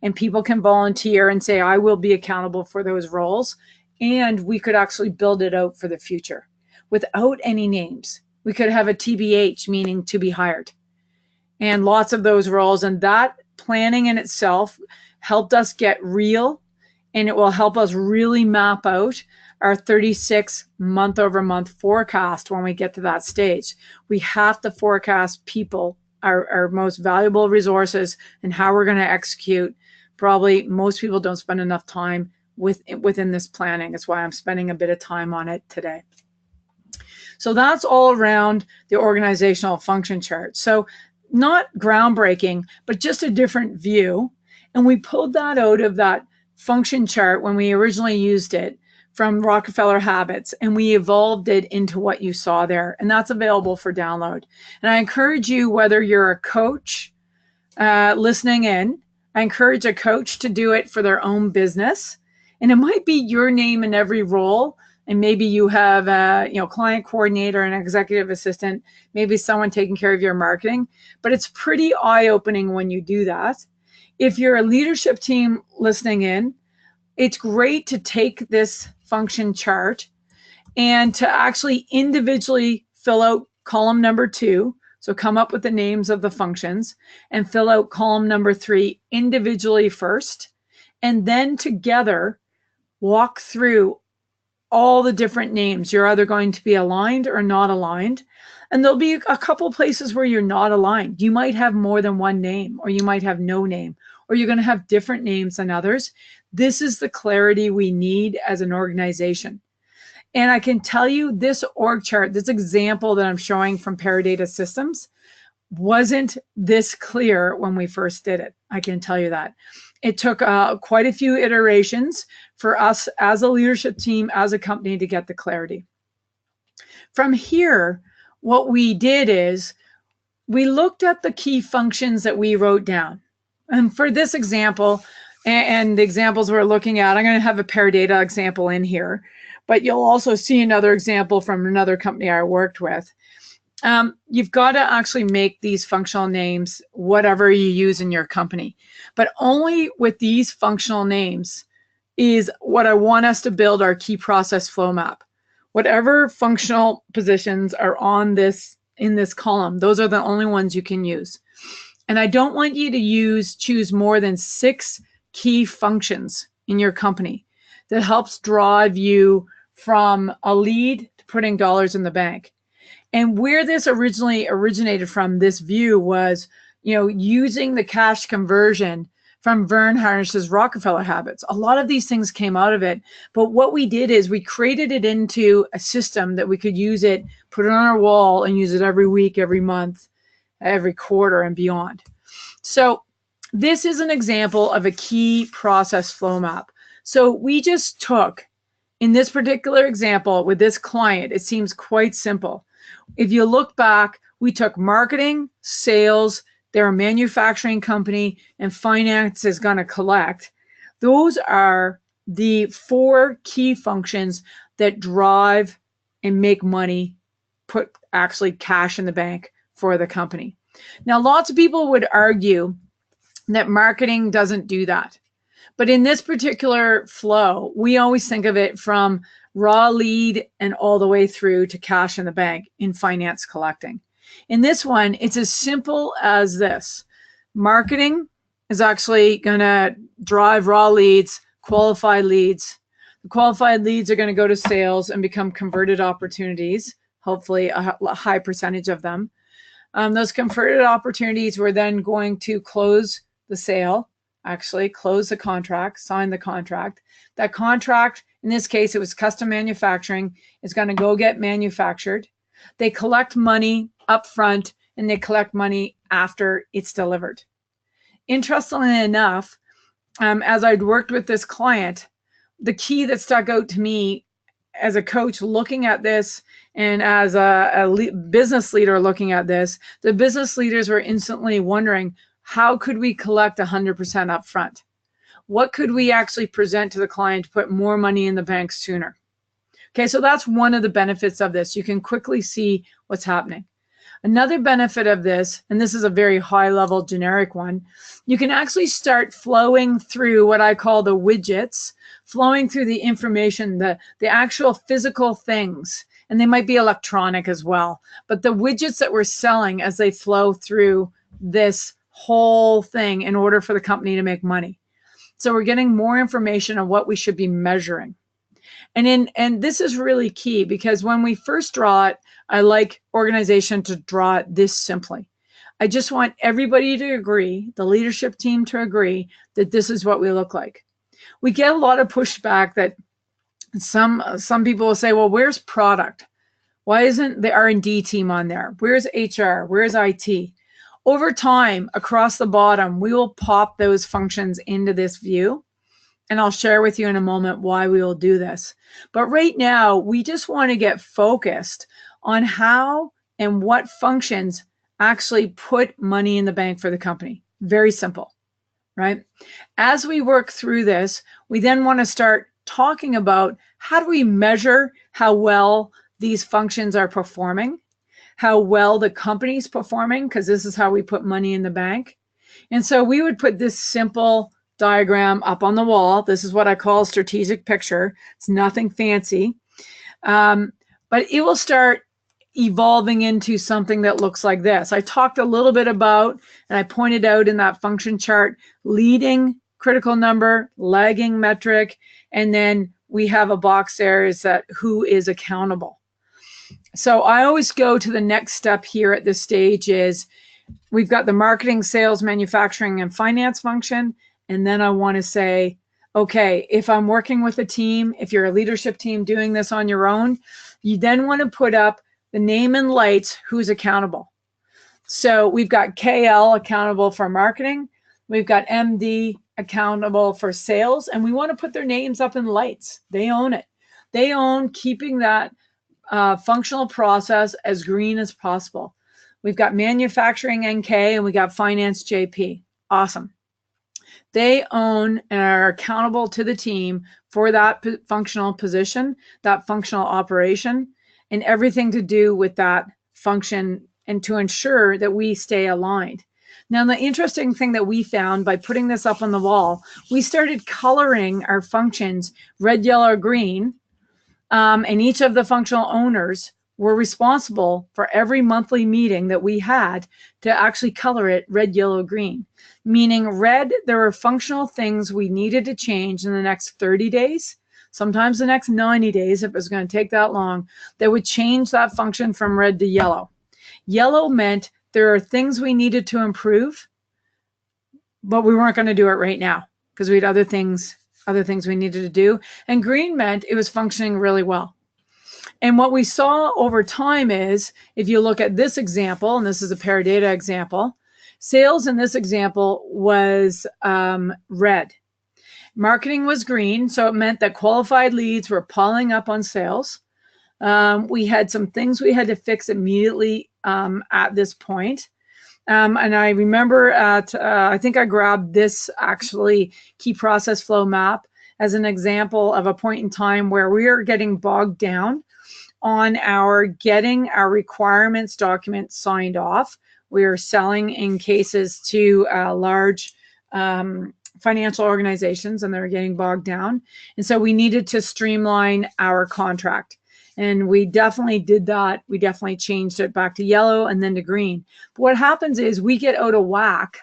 and people can volunteer and say, I will be accountable for those roles, and we could actually build it out for the future without any names. We could have a TBH, meaning to be hired, and lots of those roles, and that planning in itself helped us get real, and it will help us really map out our 36 month-over-month forecast when we get to that stage. We have to forecast people, our most valuable resources, and how we're going to execute. Probably most people don't spend enough time within this planning. That's why I'm spending a bit of time on it today. So that's all around the organizational function chart. So not groundbreaking, but just a different view. And we pulled that out of that function chart when we originally used it from Rockefeller Habits, and we evolved it into what you saw there, and that's available for download. And I encourage you, whether you're a coach listening in, I encourage a coach to do it for their own business, and it might be your name in every role, and maybe you have a client coordinator, an executive assistant, maybe someone taking care of your marketing, but it's pretty eye-opening when you do that. If you're a leadership team listening in, it's great to take this function chart and to actually individually fill out column number 2. So come up with the names of the functions and fill out column number 3 individually first, and then together walk through all the different names. You're either going to be aligned or not aligned. And there'll be a couple places where you're not aligned. You might have more than one name, or you might have no name, or you're going to have different names than others. This is the clarity we need as an organization. And I can tell you this org chart, this example that I'm showing from Paradata Systems, wasn't this clear when we first did it. I can tell you that. It took quite a few iterations for us as a leadership team, as a company, to get the clarity. From here, what we did is we looked at the key functions that we wrote down. And for this example, and the examples we're looking at, I'm going to have a Paradata example in here, but you'll also see another example from another company I worked with. You've got to actually make these functional names whatever you use in your company, but only with these functional names is what I want us to build our key process flow map. Whatever functional positions are on this in this column, those are the only ones you can use. And I don't want you to choose more than 6 key functions in your company that helps drive you from a lead to putting dollars in the bank. And where this originally originated from, this view, was, using the cash conversion from Verne Harnish's Rockefeller Habits. A lot of these things came out of it. But what we did is we created it into a system that we could use it, put it on our wall, and use it every week, every month, every quarter, and beyond. So this is an example of a key process flow map. So we just took, in this particular example with this client, it seems quite simple. If you look back, we took marketing, sales, they're a manufacturing company, and finance is going to collect. Those are the 4 key functions that drive and make money, put actually cash in the bank for the company. Now, lots of people would argue that marketing doesn't do that. But in this particular flow, we always think of it from raw lead and all the way through to cash in the bank in finance collecting. In this one, it's as simple as this. Marketing is actually going to drive raw leads, qualified leads. The qualified leads are going to go to sales and become converted opportunities, hopefully a high percentage of them. Those converted opportunities were then going to close the sale, actually close the contract, sign the contract. That contract, in this case, it was custom manufacturing, is going to go get manufactured. They collect money up front and they collect money after it's delivered. Interestingly enough, as I'd worked with this client, the key that stuck out to me as a coach looking at this and as a business leader looking at this, the business leaders were instantly wondering, how could we collect 100% up front? What could we actually present to the client to put more money in the bank sooner? Okay, so that's one of the benefits of this. You can quickly see what's happening. Another benefit of this, and this is a very high level generic one, you can actually start flowing through what I call the widgets, flowing through the information, the actual physical things, and they might be electronic as well, but the widgets that we're selling as they flow through this whole thing in order for the company to make money. So we're getting more information on what we should be measuring. And this is really key because when we first draw it, I like organization to draw it this simply. I just want everybody to agree, the leadership team to agree that this is what we look like. We get a lot of pushback that some people will say, well, where's product? Why isn't the R&D team on there? Where's HR? Where's IT? Over time, across the bottom, we will pop those functions into this view. And I'll share with you in a moment why we will do this. But right now, we just want to get focused on how and what functions actually put money in the bank for the company. Very simple, right? As we work through this, we then want to start talking about how do we measure how well these functions are performing, how well the company's performing, because this is how we put money in the bank. And so we would put this simple diagram up on the wall. This is what I call a strategic picture. It's nothing fancy, but it will start evolving into something that looks like this. I talked a little bit about, and I pointed out in that function chart, leading critical number, lagging metric, and then we have a box there is that who is accountable. So I always go to the next step here at this stage is we've got the marketing, sales, manufacturing, and finance function. And then I want to say, okay, if I'm working with a team, if you're a leadership team doing this on your own, you then want to put up the name and lights, who's accountable. So we've got KL accountable for marketing. We've got MD accountable for sales. And we want to put their names up in lights. They own it. They own keeping that functional process as green as possible. We've got manufacturing NK and we got finance JP. Awesome. They own and are accountable to the team for that functional position, that functional operation, and everything to do with that function and to ensure that we stay aligned. Now, the interesting thing that we found by putting this up on the wall, we started coloring our functions red, yellow, green, And each of the functional owners were responsible for every monthly meeting that we had to actually color it red, yellow, green. Meaning red, there were functional things we needed to change in the next 30 days, sometimes the next 90 days if it was going to take that long, that would change that function from red to yellow. Yellow meant there are things we needed to improve, but we weren't going to do it right now because we had other things we needed to do. And green meant it was functioning really well. And what we saw over time is, if you look at this example, and this is a Paradata example, sales in this example was red. Marketing was green, so it meant that qualified leads were piling up on sales. We had some things we had to fix immediately at this point. And I remember I think I grabbed this actually key process flow map as an example of a point in time where we are getting bogged down on getting our requirements document signed off. We are selling in cases to large financial organizations, and they're getting bogged down. And so we needed to streamline our contract. And we definitely did that. We definitely changed it back to yellow and then to green. But what happens is we get out of whack.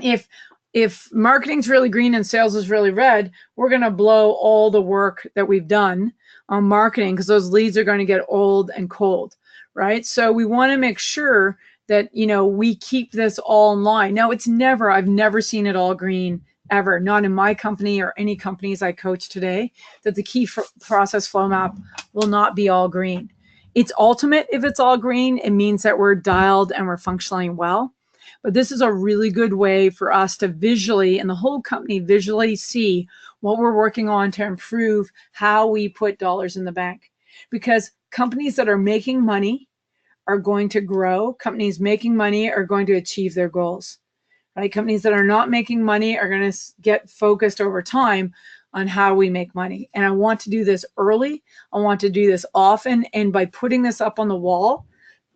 If marketing's really green and sales is really red, we're going to blow all the work that we've done on marketing because those leads are going to get old and cold, right? So we want to make sure that, we keep this all in line. Now, I've never seen it all green ever, not in my company or any companies I coach today, that the key process flow map will not be all green. It's ultimate if it's all green. It means that we're dialed and we're functioning well. But this is a really good way for us to visually, and the whole company visually see what we're working on to improve how we put dollars in the bank. Because companies that are making money are going to grow. Companies making money are going to achieve their goals. Right? Companies that are not making money are going to get focused over time on how we make money. And I want to do this early. I want to do this often. And by putting this up on the wall,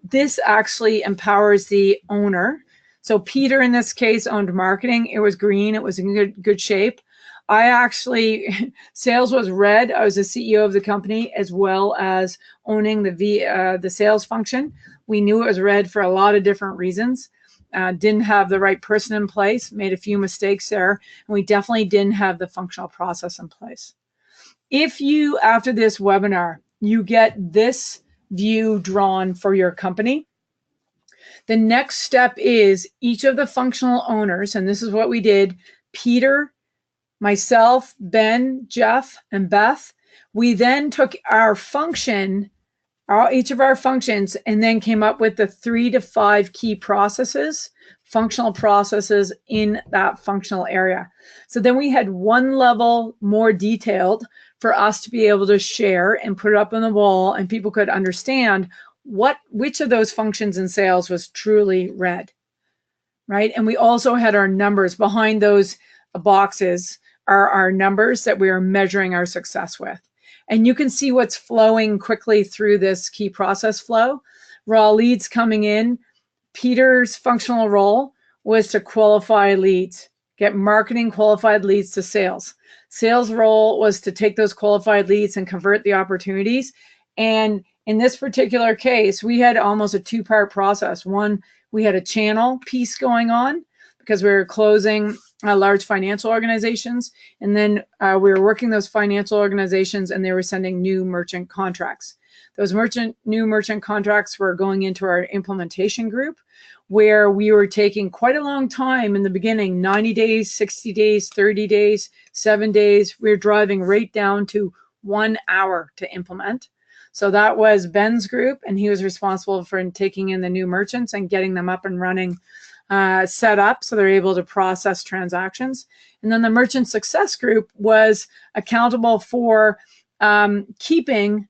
this actually empowers the owner. So Peter, in this case, owned marketing. It was green. It was in good shape. Sales was red. I was the CEO of the company as well as owning the sales function. We knew it was red for a lot of different reasons. Didn't have the right person in place, made a few mistakes there, and we definitely didn't have the functional process in place. If you, after this webinar, you get this view drawn for your company, the next step is each of the functional owners, and this is what we did, Peter, myself, Ben, Jeff, and Beth, we then took our function, each of our functions, and then came up with the 3 to 5 key processes, functional processes in that functional area. So then we had one level more detailed for us to be able to share and put it up on the wall, and people could understand which of those functions in sales was truly red, right? And we also had our numbers behind those boxes are our numbers that we are measuring our success with. And you can see what's flowing quickly through this key process flow. Raw leads coming in. Peter's functional role was to qualify leads, get marketing qualified leads to sales. Sales role was to take those qualified leads and convert the opportunities. And in this particular case, we had almost a 2-part process. One, we had a channel piece going on because we were closing large financial organizations. And then we were working those financial organizations and they were sending new merchant contracts. Those new merchant contracts were going into our implementation group where we were taking quite a long time in the beginning, 90 days, 60 days, 30 days, 7 days. We were driving right down to 1 hour to implement. So that was Ben's group, and he was responsible for taking in the new merchants and getting them up and running, set up so they're able to process transactions. And then the merchant success group was accountable for keeping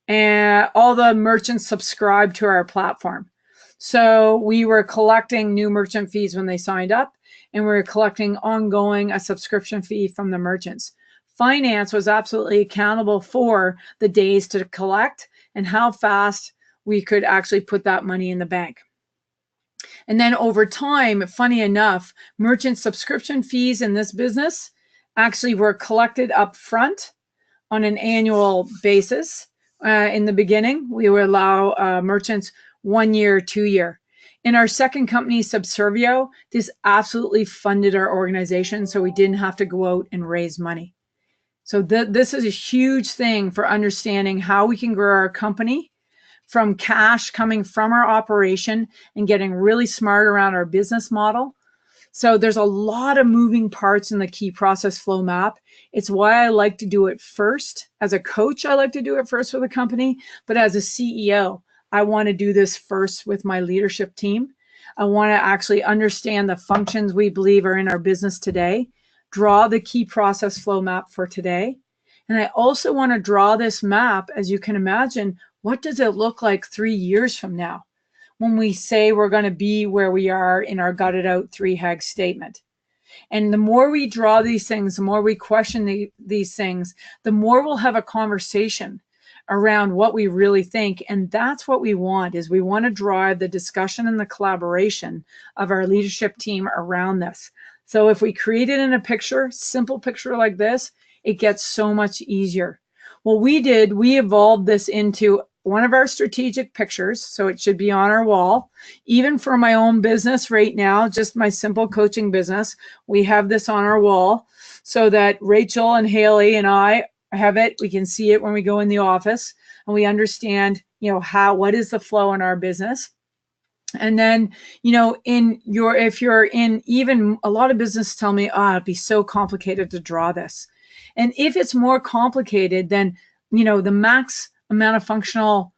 all the merchants subscribed to our platform. So we were collecting new merchant fees when they signed up, and we were collecting ongoing a subscription fee from the merchants. Finance was absolutely accountable for the days to collect and how fast we could actually put that money in the bank. And then over time, funny enough, merchant subscription fees in this business actually were collected up front on an annual basis. In the beginning, we would allow merchants 1 year, 2 year. In our second company, Subservio, this absolutely funded our organization, so we didn't have to go out and raise money. So this is a huge thing for understanding how we can grow our company from cash coming from our operation and getting really smart around our business model. So there's a lot of moving parts in the key process flow map. It's why I like to do it first. As a coach, I like to do it first with a company, but as a CEO, I want to do this first with my leadership team. I want to actually understand the functions we believe are in our business today, draw the key process flow map for today. And I also want to draw this map, as you can imagine, what does it look like 3 years from now when we say we're going to be where we are in our gutted out 3 HAG statement? And the more we draw these things, the more we question these things, the more we'll have a conversation around what we really think. And that's what we want, is we want to drive the discussion and the collaboration of our leadership team around this. So if we create it in a picture, simple picture like this, it gets so much easier. Well, we evolved this into one of our strategic pictures, so it should be on our wall. Even for my own business right now, just my simple coaching business, we have this on our wall so that Rachel and Haley and I have it. We can see it when we go in the office, and we understand, what is the flow in our business. And then, if you're in, even a lot of business tell me, it'd be so complicated to draw this. And if it's more complicated, then, the max amount of functional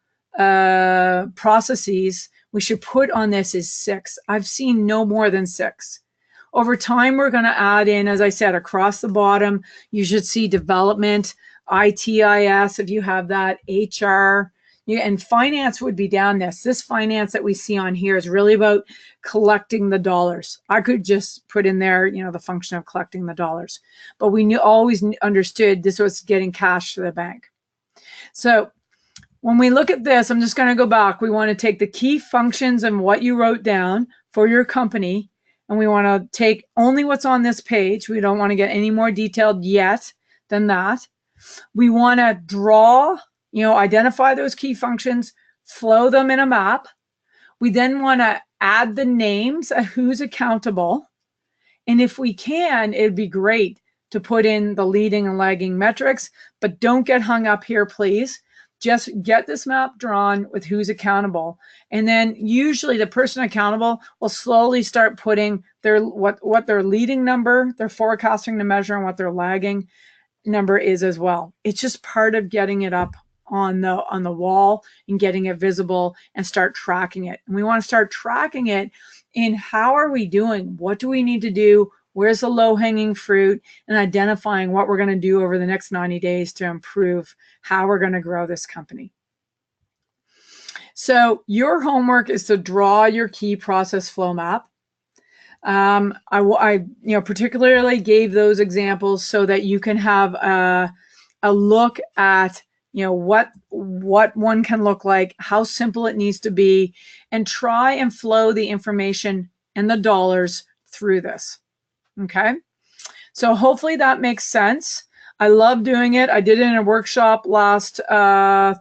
processes we should put on this is 6. I've seen no more than 6. Over time, we're going to add in, as I said, across the bottom, you should see development, ITIS, if you have that, HR, and finance would be down this. This finance that we see on here is really about collecting the dollars. I could just put in there, the function of collecting the dollars. But we always understood this was getting cash to the bank. So when we look at this, I'm just going to go back. We want to take the key functions and what you wrote down for your company, and we want to take only what's on this page. We don't want to get any more detailed yet than that. We want to draw, identify those key functions, flow them in a map. We then want to add the names of who's accountable. And if we can, it'd be great to put in the leading and lagging metrics, but don't get hung up here, please. Just get this map drawn with who's accountable. And then usually the person accountable will slowly start putting what their leading number, their forecasting to measure, and what their lagging number is as well. It's just part of getting it up on the wall and getting it visible and start tracking it. And we want to start tracking it in how are we doing? What do we need to do? Where's the low-hanging fruit? And identifying what we're going to do over the next 90 days to improve how we're going to grow this company. So your homework is to draw your key process flow map. I particularly gave those examples so that you can have a look at what one can look like, how simple it needs to be, and try and flow the information and the dollars through this. Okay, so hopefully that makes sense. I love doing it. I did it in a workshop last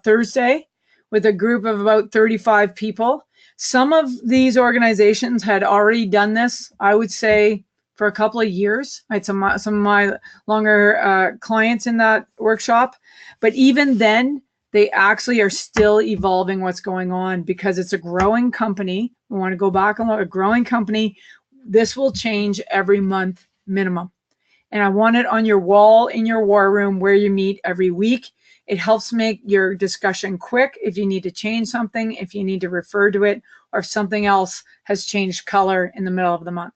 Thursday with a group of about 35 people. Some of these organizations had already done this, I would say, for a couple of years. I had some of my longer clients in that workshop. But even then, they actually are still evolving what's going on because it's a growing company. We want to go back and look at a growing company. This will change every month minimum. And I want it on your wall in your war room where you meet every week. It helps make your discussion quick if you need to change something, if you need to refer to it, or if something else has changed color in the middle of the month.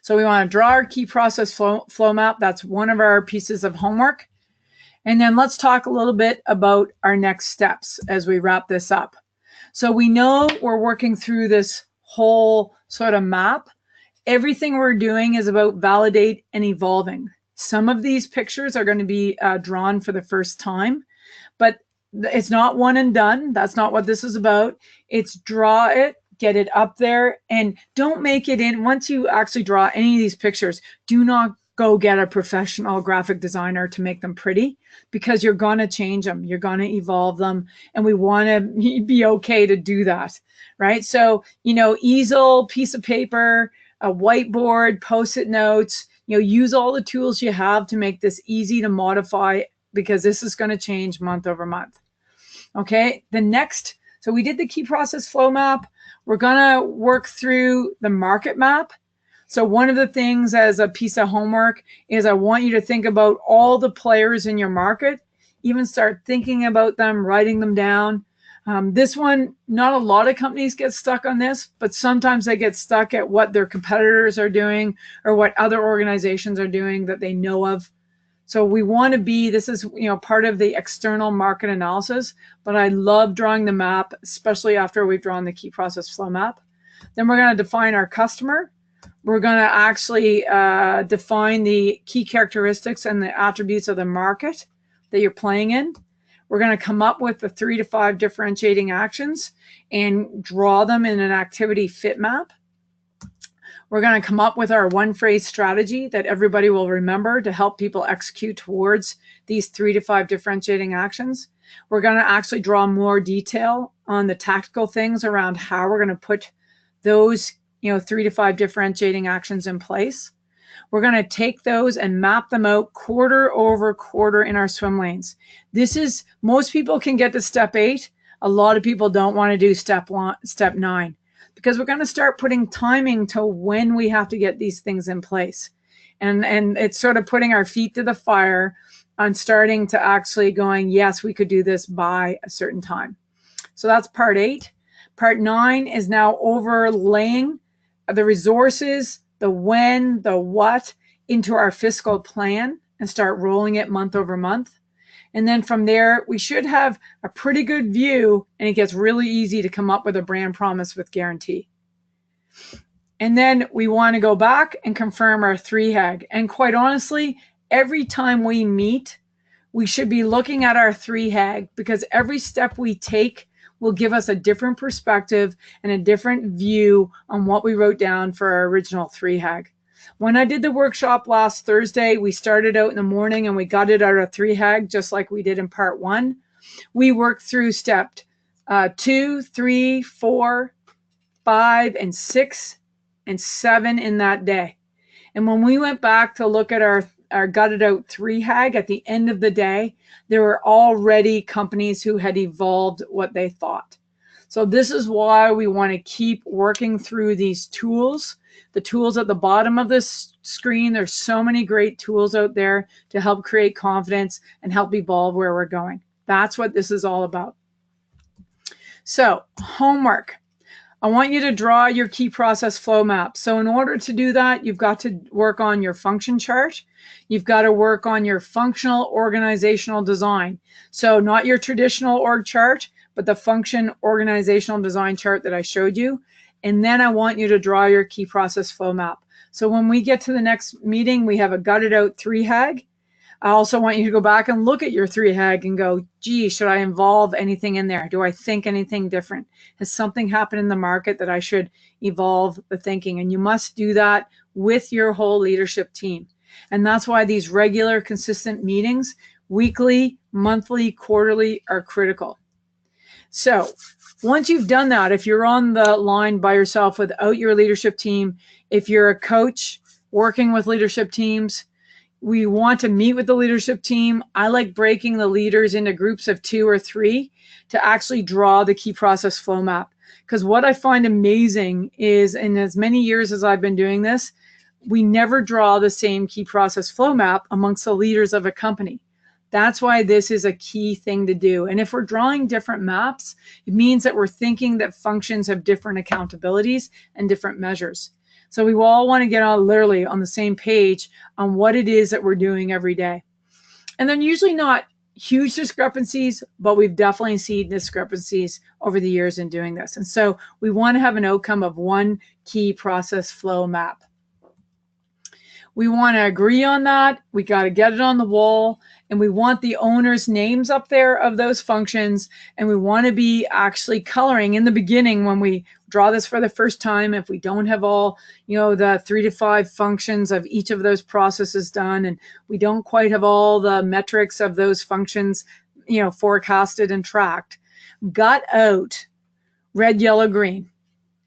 So we want to draw our key process flow map. That's one of our pieces of homework. And then let's talk a little bit about our next steps as we wrap this up. So we know we're working through this whole sort of map. Everything we're doing is about validate and evolving. Some of these pictures are going to be drawn for the first time, but it's not one and done. That's not what this is about. It's draw it, get it up there, and don't make it in. Once you actually draw any of these pictures, do not go get a professional graphic designer to make them pretty, because you're going to change them, you're going to evolve them, and we want to be okay to do that, right? So, easel, piece of paper, a whiteboard, post-it notes, use all the tools you have to make this easy to modify, because this is going to change month over month. Okay, so we did the key process flow map. We're going to work through the market map. So one of the things as a piece of homework is I want you to think about all the players in your market, even start thinking about them, writing them down. This one, not a lot of companies get stuck on this, but sometimes they get stuck at what their competitors are doing or what other organizations are doing that they know of. So we want to this is, part of the external market analysis, but I love drawing the map, especially after we've drawn the key process flow map. Then we're going to define our customer. We're going to actually define the key characteristics and the attributes of the market that you're playing in. We're going to come up with the 3 to 5 differentiating actions and draw them in an activity fit map. We're going to come up with our one phrase strategy that everybody will remember to help people execute towards these 3 to 5 differentiating actions. We're going to actually draw more detail on the tactical things around how we're going to put those 3 to 5 differentiating actions in place. We're going to take those and map them out quarter over quarter in our swim lanes. Most people can get to step 8. A lot of people don't want to do step 9, because we're going to start putting timing to when we have to get these things in place. And it's sort of putting our feet to the fire on starting to actually going, yes, we could do this by a certain time. So that's part 8. Part 9 is now overlaying the resources, the when, the what into our fiscal plan and start rolling it month over month. And then from there, we should have a pretty good view, and it gets really easy to come up with a brand promise with guarantee. And then we want to go back and confirm our 3HAG. And quite honestly, every time we meet, we should be looking at our 3HAG, because every step we take will give us a different perspective and a different view on what we wrote down for our original 3HAG. When I did the workshop last Thursday, we started out in the morning and we got it out of 3HAG just like we did in part 1. We worked through step 2, 3, 4, 5, and 6, and 7 in that day. And when we went back to look at our gutted out 3HAG at the end of the day, there were already companies who had evolved what they thought. So this is why we want to keep working through these tools. The tools at the bottom of this screen, there's so many great tools out there to help create confidence and help evolve where we're going. That's what this is all about. So homework. I want you to draw your key process flow map. So in order to do that, you've got to work on your function chart. You've got to work on your functional organizational design. So not your traditional org chart, but the function organizational design chart that I showed you. And then I want you to draw your key process flow map. So when we get to the next meeting, we have a gutted out 3HAG. I also want you to go back and look at your 3HAG and go, gee, should I involve anything in there? Do I think anything different? Has something happened in the market that I should evolve the thinking? And you must do that with your whole leadership team. And that's why these regular, consistent meetings, weekly, monthly, quarterly, are critical. So once you've done that, if you're on the line by yourself without your leadership team, if you're a coach working with leadership teams, we want to meet with the leadership team. I like breaking the leaders into groups of 2 or 3 to actually draw the key process flow map. Because what I find amazing is, in as many years as I've been doing this, we never draw the same key process flow map amongst the leaders of a company. That's why this is a key thing to do. And if we're drawing different maps, it means that we're thinking that functions have different accountabilities and different measures. So we all want to get on literally on the same page on what it is that we're doing every day. And then usually not huge discrepancies, but we've definitely seen discrepancies over the years in doing this. And so we want to have an outcome of one key process flow map. We want to agree on that. We got to get it on the wall. and we want the owners' names up there of those functions, and we want to be actually coloring in the beginning when we draw this for the first time. If we don't have all, the 3 to 5 functions of each of those processes done, and we don't quite have all the metrics of those functions, forecasted and tracked, gut out red, yellow, green.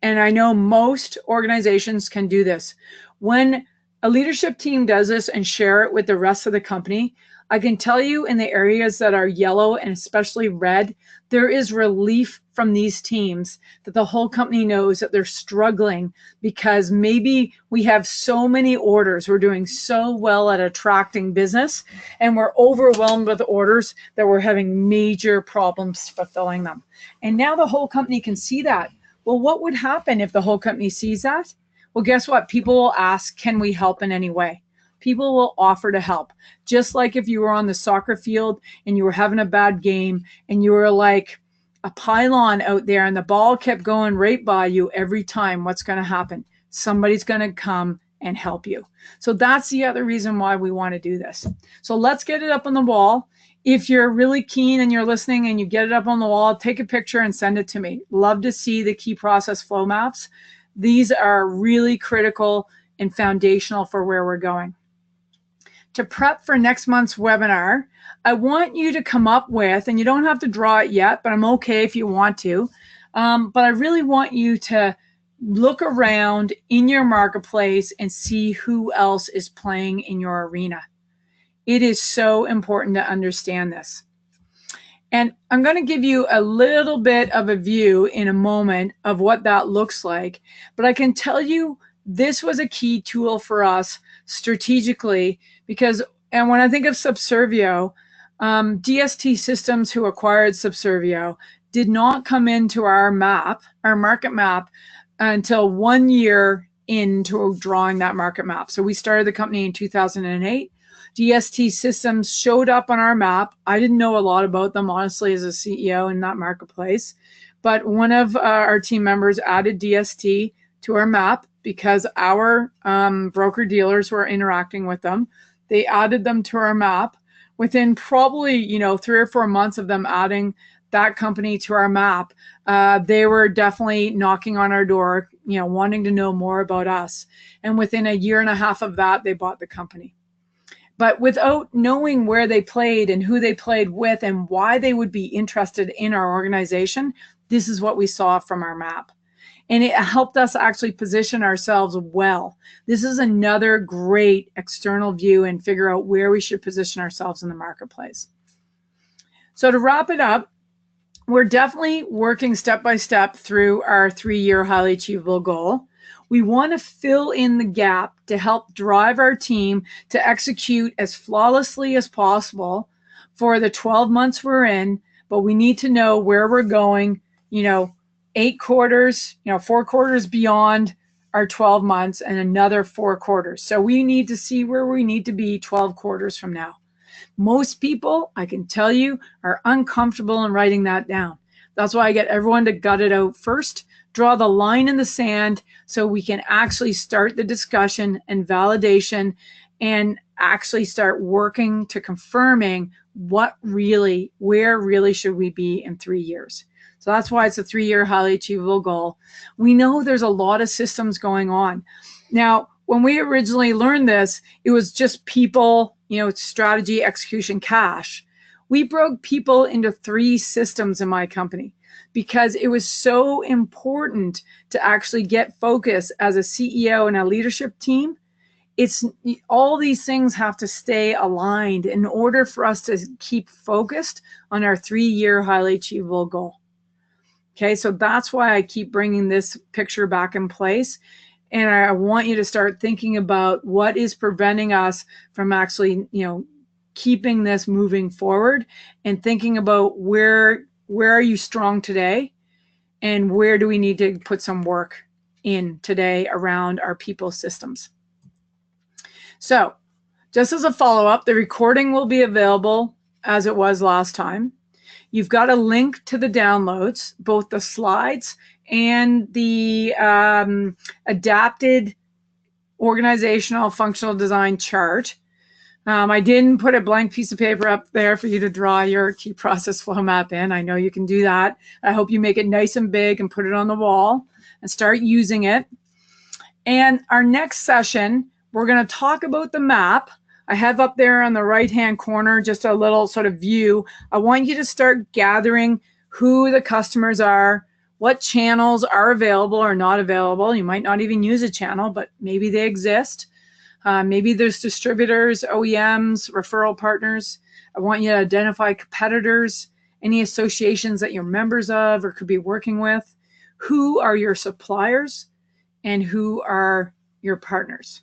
And I know most organizations can do this. When a leadership team does this and share it with the rest of the company, I can tell you in the areas that are yellow and especially red, there is relief from these teams that the whole company knows that they're struggling because maybe we have so many orders. We're doing so well at attracting business and we're overwhelmed with orders that we're having major problems fulfilling them. And now the whole company can see that. Well, what would happen if the whole company sees that? Well, guess what? People will ask, can we help in any way? People will offer to help. Just like if you were on the soccer field and you were having a bad game and you were like a pylon out there and the ball kept going right by you every time, what's going to happen? Somebody's going to come and help you. So that's the other reason why we want to do this. So let's get it up on the wall. If you're really keen and you're listening and you get it up on the wall, take a picture and send it to me. Love to see the key process flow maps. These are really critical and foundational for where we're going. To prep for next month's webinar, I want you to come up with, and you don't have to draw it yet, but I'm okay if you want to, but I really want you to look around in your marketplace and see who else is playing in your arena. It is so important to understand this. And I'm going to give you a little bit of a view in a moment of what that looks like. But I can tell you this was a key tool for us strategically because, and when I think of Subservio, DST Systems, who acquired Subservio, did not come into our map, our market map, until 1 year into drawing that market map. So we started the company in 2008. DST Systems showed up on our map. I didn't know a lot about them, honestly, as a CEO in that marketplace. But one of our team members added DST to our map because our broker dealers were interacting with them. They added them to our map. Within probably 3 or 4 months of them adding that company to our map, they were definitely knocking on our door, wanting to know more about us. And within a year and a half of that, they bought the company. But without knowing where they played and who they played with and why they would be interested in our organization, this is what we saw from our map. And it helped us actually position ourselves well. This is another great external view and figure out where we should position ourselves in the marketplace. So to wrap it up, we're definitely working step by step through our 3-year highly achievable goal. We want to fill in the gap to help drive our team to execute as flawlessly as possible for the 12 months we're in, but we need to know where we're going, 8 quarters, 4 quarters beyond our 12 months and another 4 quarters. So we need to see where we need to be 12 quarters from now. Most people, I can tell you, are uncomfortable in writing that down. That's why I get everyone to gut it out first, draw the line in the sand so we can actually start the discussion and validation and actually start working to confirming where really should we be in 3 years. So that's why it's a 3-year highly achievable goal. We know there's a lot of systems going on. Now, when we originally learned this, it was just people, strategy, execution, cash. We broke people into 3 systems in my company because it was so important to actually get focus as a CEO and a leadership team. It's all these things have to stay aligned in order for us to keep focused on our 3-year highly achievable goal. Okay, so that's why I keep bringing this picture back in place. And I want you to start thinking about what is preventing us from actually, keeping this moving forward and thinking about where are you strong today and where do we need to put some work in today around our people systems. So just as a follow-up, the recording will be available as it was last time. You've got a link to the downloads, both the slides and the adapted organizational functional design chart. I didn't put a blank piece of paper up there for you to draw your key process flow map in. I know you can do that. I hope you make it nice and big and put it on the wall and start using it. And our next session, we're going to talk about the map. I have up there on the right-hand corner just a little sort of view. I want you to start gathering who the customers are, what channels are available or not available. You might not even use a channel, but maybe they exist. Maybe there's distributors, OEMs, referral partners. I want you to identify competitors, any associations that you're members of or could be working with. Who are your suppliers and who are your partners?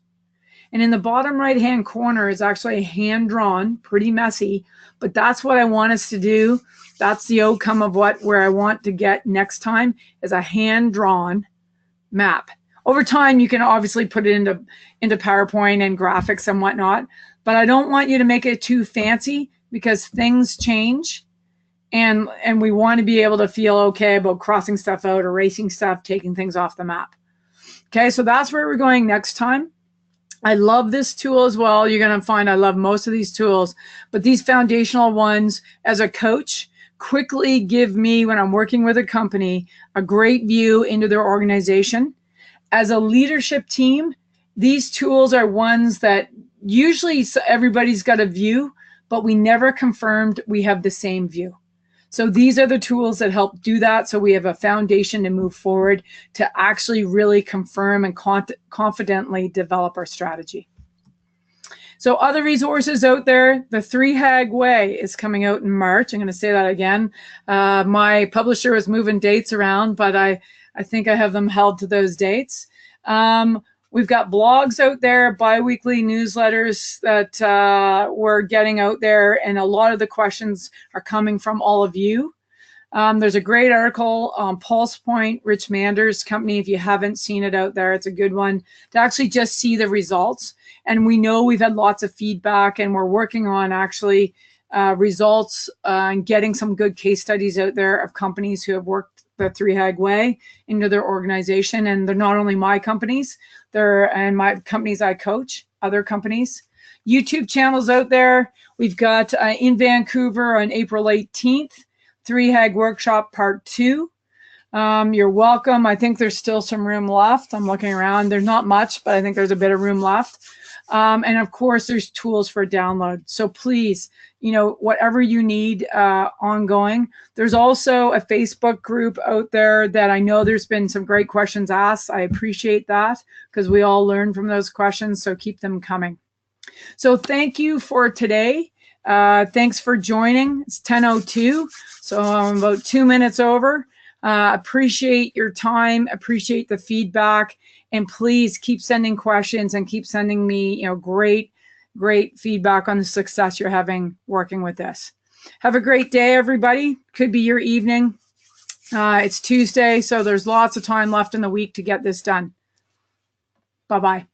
And in the bottom right-hand corner is actually hand-drawn, pretty messy, but that's what I want us to do. That's the outcome of where I want to get next time is a hand-drawn map. Over time, you can obviously put it into PowerPoint and graphics and whatnot, but I don't want you to make it too fancy because things change and we want to be able to feel okay about crossing stuff out, erasing stuff, taking things off the map. Okay, so that's where we're going next time. I love this tool as well. You're going to find I love most of these tools, but these foundational ones as a coach quickly give me, when I'm working with a company, a great view into their organization. As a leadership team, these tools are ones that usually everybody's got a view, but we never confirmed we have the same view. So these are the tools that help do that. So we have a foundation to move forward to actually really confirm and confidently develop our strategy. So other resources out there, the 3HAG Way is coming out in March. I'm going to say that again. My publisher was moving dates around, but I think I have them held to those dates. We've got blogs out there, bi-weekly newsletters that we're getting out there, and a lot of the questions are coming from all of you. There's a great article on Pulse Point, Rich Mander's company. If you haven't seen it out there, it's a good one to actually just see the results. And we know we've had lots of feedback, and we're working on actually results and getting some good case studies out there of companies who have worked the 3HAG Way into their organization. And they're not only my companies, and my companies I coach, other companies. YouTube channels out there. We've got in Vancouver on April 18th, 3HAG Workshop Part 2. You're welcome. I think there's still some room left. I'm looking around. There's not much, but I think there's a bit of room left. And of course, there's tools for download. So please, whatever you need ongoing. There's also a Facebook group out there that I know there's been some great questions asked. I appreciate that because we all learn from those questions. So keep them coming. So thank you for today. Thanks for joining. It's 10:02, so I'm about 2 minutes over. Appreciate your time, appreciate the feedback, and please keep sending questions and keep sending me, great feedback on the success you're having working with this. Have a great day, everybody. Could be your evening. It's Tuesday, so there's lots of time left in the week to get this done. Bye-bye.